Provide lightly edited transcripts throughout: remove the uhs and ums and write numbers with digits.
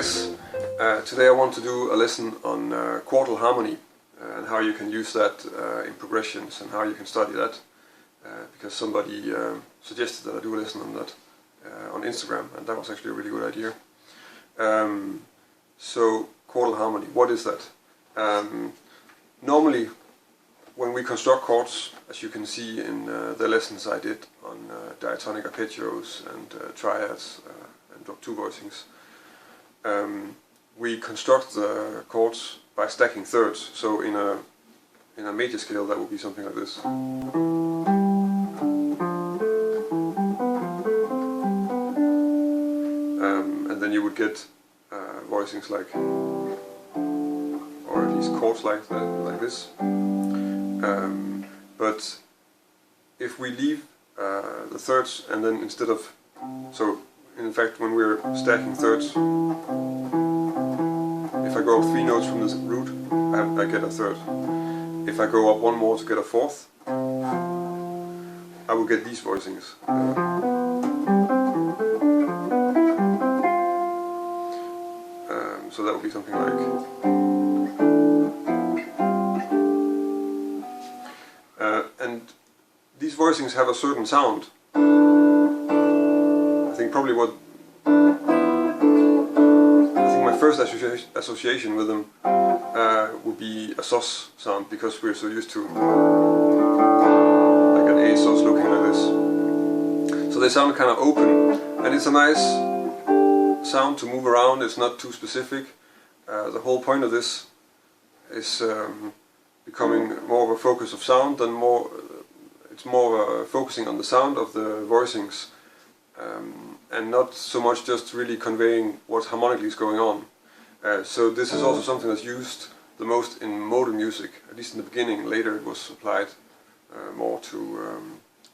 guys, today I want to do a lesson on quartal harmony and how you can use that in progressions and how you can study that because somebody suggested that I do a lesson on that on Instagram, and that was actually a really good idea. So quartal harmony, what is that? Normally when we construct chords, as you can see in the lessons I did on diatonic arpeggios and triads and drop two voicings, we construct the chords by stacking thirds. So in a major scale that would be something like this. And then you would get voicings like, or at least chords like this. But if we leave the thirds and then instead of, so in fact when we're stacking thirds, if I go up 3 notes from the root, I get a third. If I go up 1 more to get a fourth, I will get these voicings. So that would be something like. And these voicings have a certain sound. I think probably my first association with them would be a sus sound, because we're so used to like an A sus looking like this. So they sound kind of open, and it's a nice sound to move around. It's not too specific. The whole point of this is becoming more of a focus of sound, and it's more focusing on the sound of the voicings, and not so much just really conveying what harmonically is going on. So this is also something that's used the most in modal music, at least in the beginning. Later it was applied more to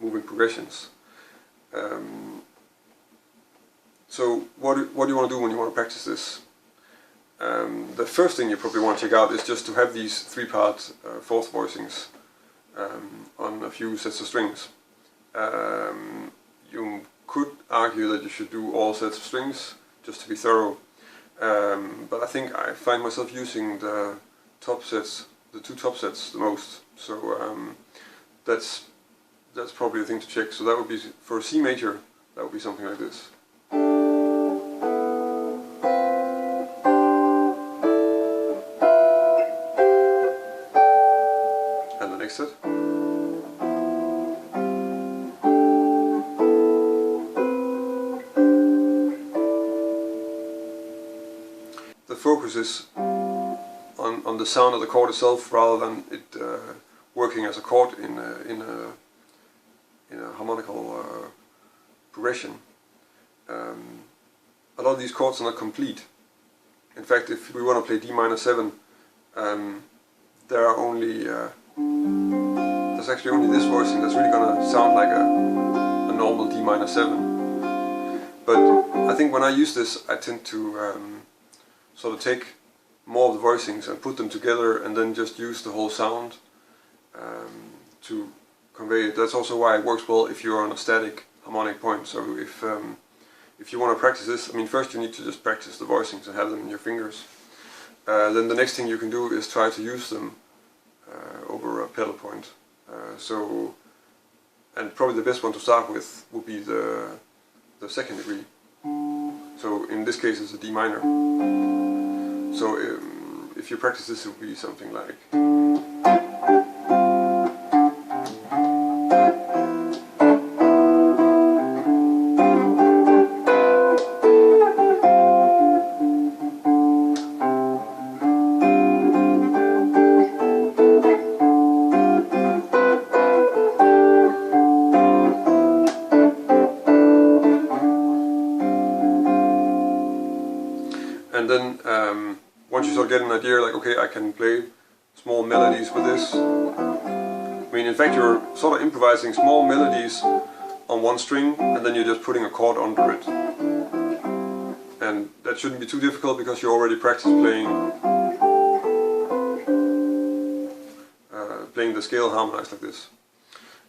moving progressions. So what do you want to do when you want to practice this? The first thing you probably want to check out is just to have these 3-part fourth voicings on a few sets of strings. You could argue that you should do all sets of strings just to be thorough, but I think I find myself using the top sets, the 2 top sets the most. So that's probably the thing to check. So that would be for C major. That would be something like this. And the next set. The focus is on the sound of the chord itself, rather than it working as a chord in a harmonical progression. A lot of these chords are not complete. In fact, if we want to play D minor 7, there are only there's actually only this voicing that's really going to sound like a normal D minor 7. But I think when I use this, I tend to sort of take more of the voicings and put them together, and then just use the whole sound to convey it. That's also why it works well if you're on a static harmonic point. So if you want to practice this, I mean, first you need to just practice the voicings and have them in your fingers. Then the next thing you can do is try to use them over a pedal point. And probably the best one to start with would be the second degree. So in this case it's a D minor. So if you practice this, it would be something like. And then once you start getting an idea, like, okay, I can play small melodies with this. I mean, in fact, you're sort of improvising small melodies on one string, and then you're just putting a chord under it. And that shouldn't be too difficult, because you already practiced playing the scale harmonized like this.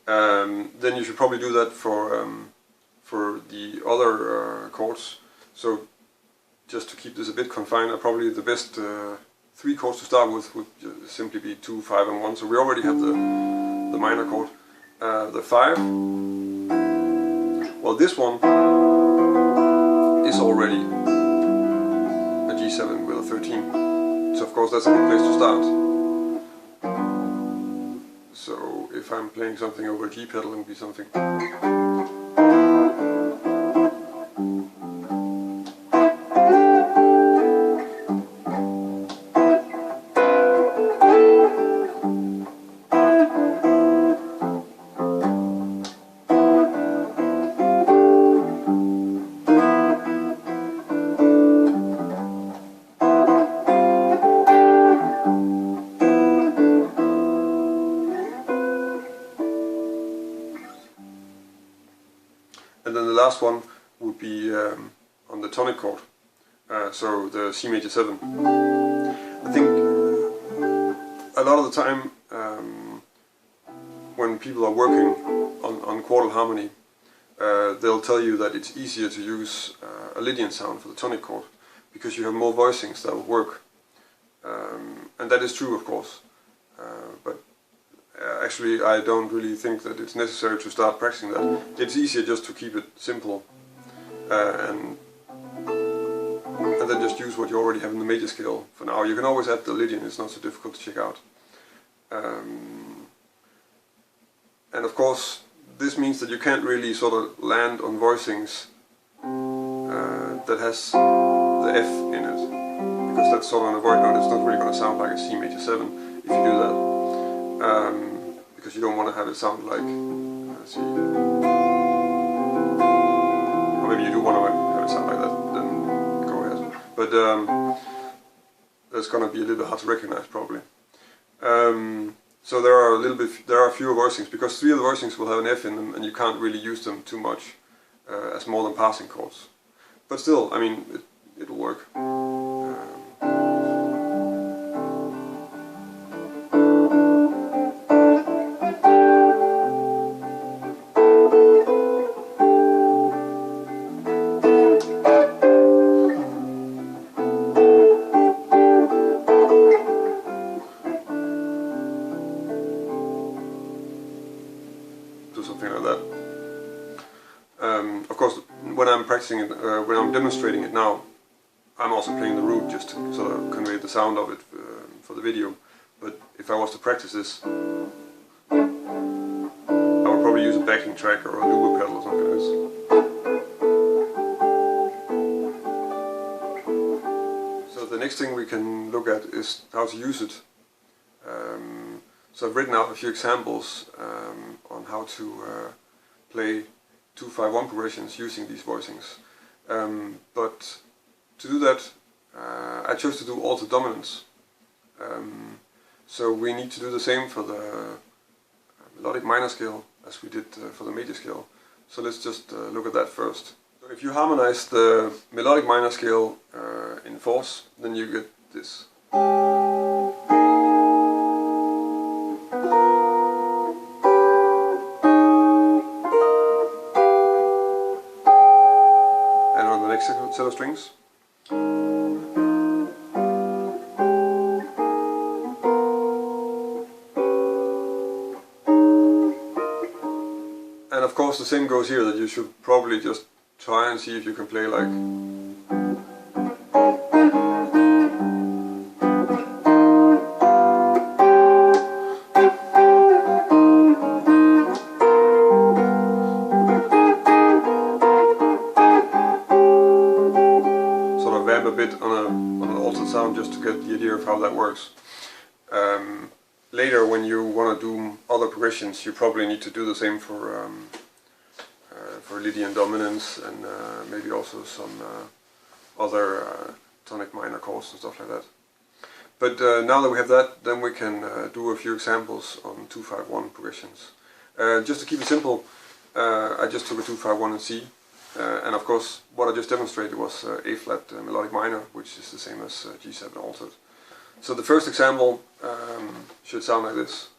Then you should probably do that for the other chords. So just to keep this a bit confined, probably the best 3 chords to start with would simply be 2, 5 and 1. So we already have the minor chord. The 5, well, this one is already a G7 with a 13. So of course that's a good place to start. So if I'm playing something over a G pedal, it would be something. And then the last one would be on the tonic chord, so the C major 7. I think a lot of the time when people are working on quartal harmony, they'll tell you that it's easier to use a Lydian sound for the tonic chord because you have more voicings that will work. And that is true, of course, but actually I don't really think that it's necessary to start practicing that. It's easier just to keep it simple and then just use what you already have in the major scale for now. You can always add the Lydian, it's not so difficult to check out. And of course this means that you can't really sort of land on voicings that has the F in it, because that's sort of an avoid note. It's not really going to sound like a C major 7 if you do that. Because you don't want to have it sound like, let's see, or maybe you do want to have it sound like that, then go ahead. But that's going to be a little bit hard to recognize probably. So there are fewer voicings, because 3 of the voicings will have an F in them, and you can't really use them too much as more than passing chords. But still, I mean, it'll work. Something like that. Of course, when I'm practicing it, when I'm demonstrating it now, I'm also playing the root just to sort of convey the sound of it for the video. But if I was to practice this, I would probably use a backing track or a looper pedal or something like this. So the next thing we can look at is how to use it. So I've written out a few examples on how to play 2-5-1 progressions using these voicings. But to do that, I chose to do alto dominance. So we need to do the same for the melodic minor scale as we did for the major scale. So let's just look at that first. So if you harmonize the melodic minor scale in fourths, then you get this. Set of strings. And of course the same goes here, that you should probably just try and see if you can play like a bit on an altered sound, just to get the idea of how that works. Later, when you want to do other progressions, you probably need to do the same for Lydian dominance and maybe also some other tonic minor chords and stuff like that. But now that we have that, then we can do a few examples on 2-5-1 progressions. Just to keep it simple, I just took a 2-5-1 in C. And of course, what I just demonstrated was A flat melodic minor, which is the same as G7 altered. So the first example should sound like this.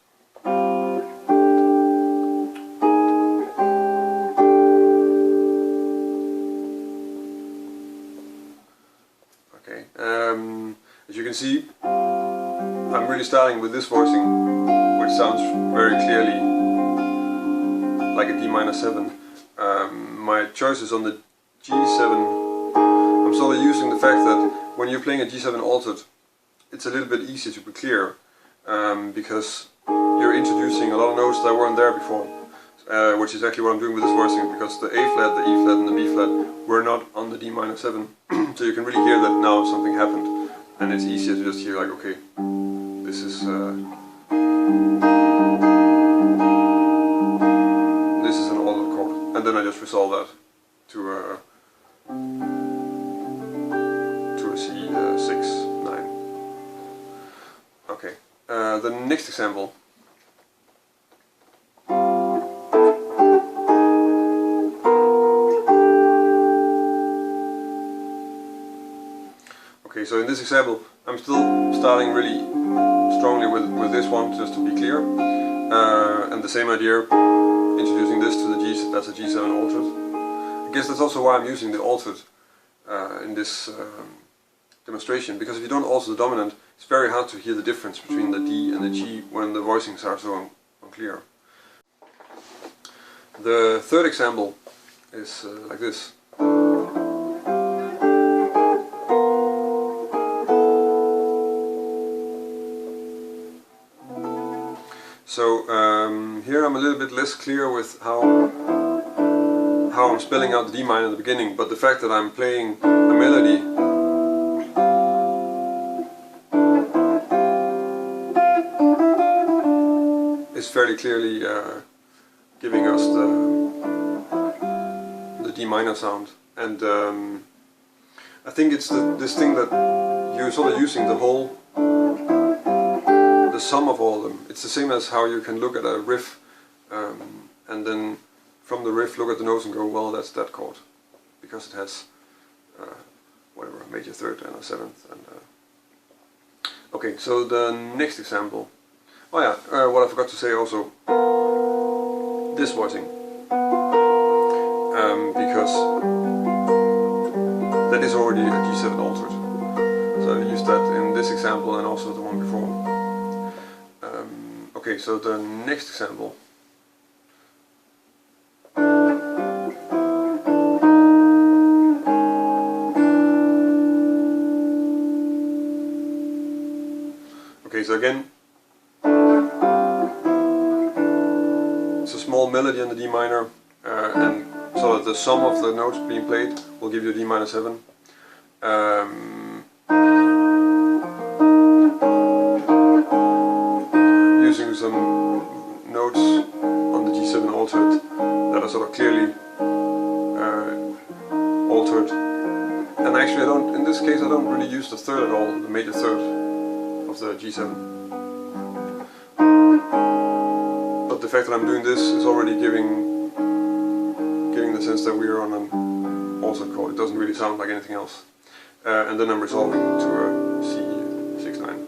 Okay, as you can see, I'm really starting with this voicing, which sounds very clearly like a D minor 7. My choice is on the G7. I'm sort of using the fact that when you're playing a G7 altered, it's a little bit easier to be clear, because you're introducing a lot of notes that weren't there before, which is actually what I'm doing with this voicing, because the A flat, the E flat and the B flat were not on the D minor 7, so you can really hear that now something happened, and it's easier to just hear like, okay, this is an altered chord, and then I just resolve that to a C6, 9. Okay, the next example. Okay, so in this example, I'm still starting really strongly with this one, just to be clear, and the same idea, introducing this to the G, that's a G7 altered. I guess that's also why I'm using the altered in this demonstration, because if you don't alter the dominant, it's very hard to hear the difference between the D and the G when the voicings are so unclear. The third example is like this. So here I'm a little bit less clear with how I'm spelling out the D minor in the beginning, but the fact that I'm playing a melody is fairly clearly giving us the D minor sound, and I think it's this thing that you're sort of using the sum of all of them. It's the same as how you can look at a riff and then from the riff look at the notes and go, well, that's that chord, because it has whatever, a major third and a seventh. And okay, so the next example. Oh yeah, what I forgot to say also, this voicing, because that is already a G7 altered. So I used that in this example and also the one before. Okay, so the next example. Okay, so again, it's a small melody on the D minor, and so that the sum of the notes being played will give you a D minor 7. Using some notes on the G7 altered that are sort of clearly altered, and actually in this case I don't really use the third at all, the major third of the G7, but the fact that I'm doing this is already giving the sense that we are on an altered chord. It doesn't really sound like anything else, and then I'm resolving to a C6-9.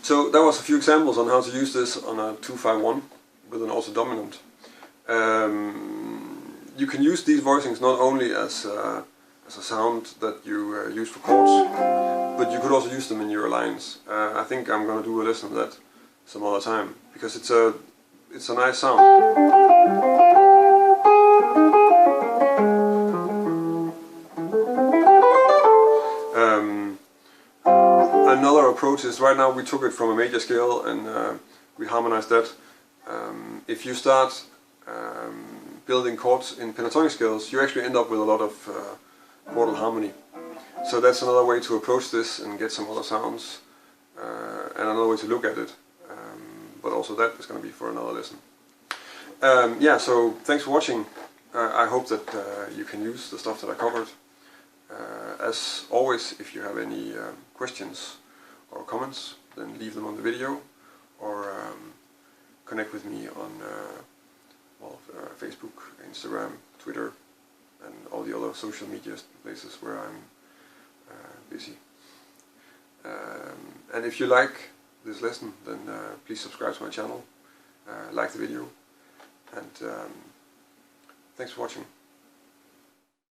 So that was a few examples on how to use this on a 2-5-1 with an altered dominant. You can use these voicings not only as a sound that you use for chords, but you could also use them in your lines. I think I'm going to do a lesson of that some other time, because it's a nice sound. Another approach is, right now we took it from a major scale and we harmonized that. If you start building chords in pentatonic scales, you actually end up with a lot of chordal harmony. So that's another way to approach this and get some other sounds, and another way to look at it. But also that is going to be for another lesson. Yeah, so thanks for watching. I hope that you can use the stuff that I covered. As always, if you have any questions or comments, then leave them on the video, or connect with me on Facebook, Instagram, Twitter, and all the other social media places where I'm busy. And if you like this lesson, then please subscribe to my channel, like the video, and thanks for watching.